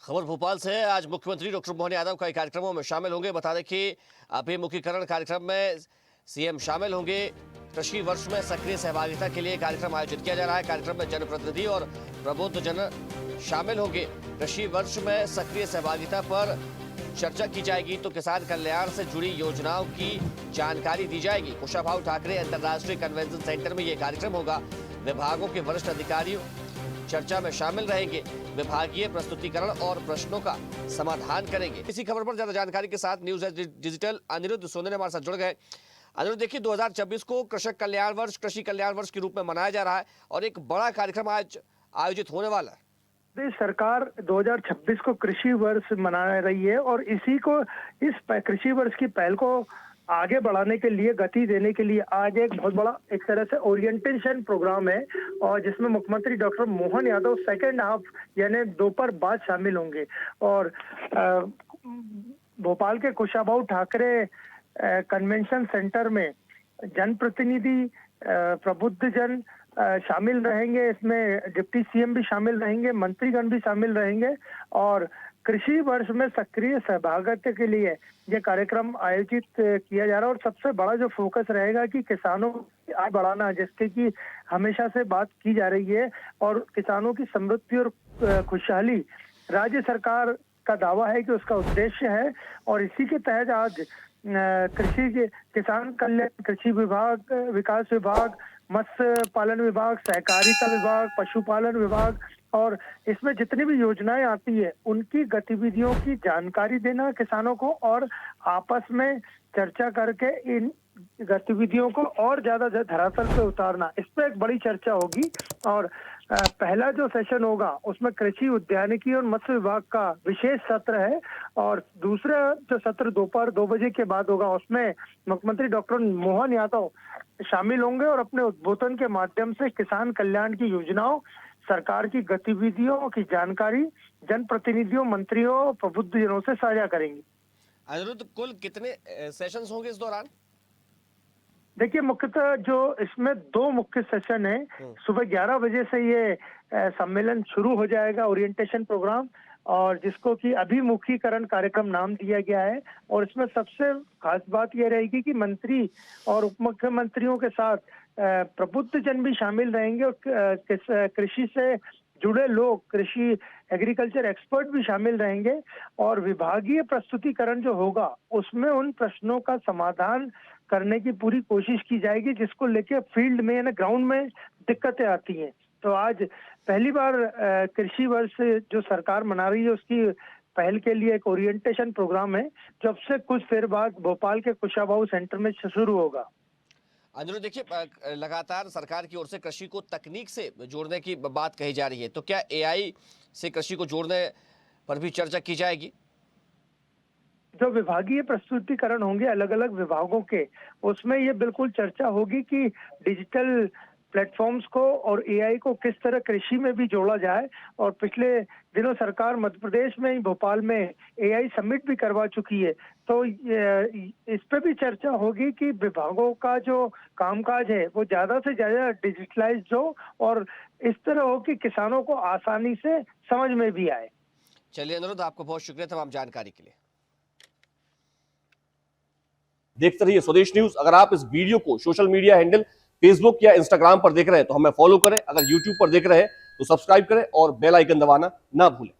खबर भोपाल से है। आज मुख्यमंत्री डॉक्टर मोहन यादव कई कार्यक्रमों में शामिल होंगे। बता दें कि अभिमुखीकरण कार्यक्रम में सीएम शामिल होंगे। कृषि वर्ष में सक्रिय सहभागिता के लिए कार्यक्रम आयोजित किया जा रहा है। कार्यक्रम में जनप्रतिनिधि और प्रबुद्ध जन शामिल होंगे। कृषि वर्ष में सक्रिय सहभागिता पर चर्चा की जाएगी तो किसान कल्याण से जुड़ी योजनाओं की जानकारी दी जाएगी। कुशाभाऊ ठाकरे अंतर्राष्ट्रीय कन्वेंशन सेंटर में यह कार्यक्रम होगा। विभागों के वरिष्ठ अधिकारियों चर्चा में शामिल रहेंगे। विभागीय प्रस्तुतिकरण और प्रश्नों का समाधान करेंगे। इसी खबर पर ज्यादा जानकारी के साथ न्यूज एज डिजिटल अनिरुद्ध सोने हमारे साथ जुड़ गए। अनिरुद्ध, देखिए 2026 को कृषि कल्याण वर्ष के रूप में मनाया जा रहा है और एक बड़ा कार्यक्रम आज आयोजित होने वाला है। प्रदेश सरकार 2026 को कृषि वर्ष मना रही है और इस कृषि वर्ष की पहल को आगे बढ़ाने के लिए, गति देने के लिए आज एक बहुत बड़ा एक तरह से ओरिएंटेशन प्रोग्राम है और जिसमें मुख्यमंत्री doctor Mohan Yadav second half यानी दोपहर बाद शामिल होंगे। और भोपाल के कुशाभाऊ ठाकरे कन्वेंशन सेंटर में जनप्रतिनिधि, प्रबुद्ध जन शामिल रहेंगे। इसमें डिप्टी सीएम भी शामिल रहेंगे, मंत्रीगण भी शामिल रहेंगे और कृषि वर्ष में सक्रिय सहभागिता के लिए ये कार्यक्रम आयोजित किया जा रहा है। और सबसे बड़ा जो फोकस रहेगा कि किसानों की आय बढ़ाना, जिसके की हमेशा से बात की जा रही है, और किसानों की समृद्धि और खुशहाली राज्य सरकार का दावा है कि उसका उद्देश्य है। और इसी के तहत आज किसान कल्याण, कृषि विभाग, विकास विभाग, मत्स्य पालन विभाग, सहकारिता विभाग, पशुपालन विभाग और इसमें जितनी भी योजनाएं आती है उनकी गतिविधियों की जानकारी देना किसानों को और आपस में चर्चा करके इन गतिविधियों को और ज्यादा धरातल पे उतारना, इस पे एक बड़ी चर्चा होगी। और पहला जो सेशन होगा उसमें कृषि, उद्यानिकी और मत्स्य विभाग का विशेष सत्र है और दूसरा जो सत्र दोपहर 2 बजे के बाद होगा उसमें मुख्यमंत्री डॉक्टर मोहन यादव शामिल होंगे और अपने उद्बोधन के माध्यम से किसान कल्याण की योजनाओं, सरकार की गतिविधियों की जानकारी जनप्रतिनिधियों, मंत्रियों, प्रबुद्ध जनों से साझा करेंगे। अनिरुद्ध, कुल कितने सेशंस होंगे इस दौरान? देखिए, मुख्यतः जो इसमें 2 मुख्य सेशन है। सुबह 11 बजे से ये सम्मेलन शुरू हो जाएगा, ओरिएंटेशन प्रोग्राम, और जिसको कि अभिमुखीकरण कार्यक्रम नाम दिया गया है। और इसमें सबसे खास बात यह रहेगी कि मंत्री और उप मुख्यमंत्रियों के साथ प्रबुद्ध जन भी शामिल रहेंगे और कृषि से जुड़े लोग, कृषि एग्रीकल्चर एक्सपर्ट भी शामिल रहेंगे। और विभागीय प्रस्तुतिकरण जो होगा उसमें उन प्रश्नों का समाधान करने की पूरी कोशिश की जाएगी, जिसको लेके फील्ड में यानी ग्राउंड में दिक्कतें आती हैं। तो आज पहली बार कृषि वर्ष जो सरकार मना रही है उसकी पहल के लिए एक ओरिएंटेशन प्रोग्राम है, जब से कुछ देर बाद भोपाल के कुशाभाऊ सेंटर में शुरू होगा। अनिरुद्ध, देखिए लगातार सरकार की ओर से कृषि को तकनीक से जोड़ने की बात कही जा रही है, तो क्या एआई से कृषि को जोड़ने पर भी चर्चा की जाएगी? जो विभागीय प्रस्तुतिकरण होंगे अलग अलग विभागों के, उसमें ये बिल्कुल चर्चा होगी कि डिजिटल प्लेटफॉर्म्स को और एआई को किस तरह कृषि में भी जोड़ा जाए। और पिछले दिनों सरकार मध्य प्रदेश में ही भोपाल में एआई समिट भी करवा चुकी है। तो इस पे भी चर्चा होगी कि विभागों का जो कामकाज है वो ज्यादा से ज्यादा डिजिटलाइज हो और इस तरह हो कि किसानों को आसानी से समझ में भी आए। चलिए अनिरुद्ध, आपको बहुत शुक्रिया तमाम जानकारी के लिए। देखते रहिए स्वदेश न्यूज। अगर आप इस वीडियो को सोशल मीडिया हैंडल फेसबुक या इंस्टाग्राम पर देख रहे हैं तो हमें फॉलो करें। अगर यूट्यूब पर देख रहे हैं तो सब्सक्राइब करें और बेल आइकन दबाना ना भूलें।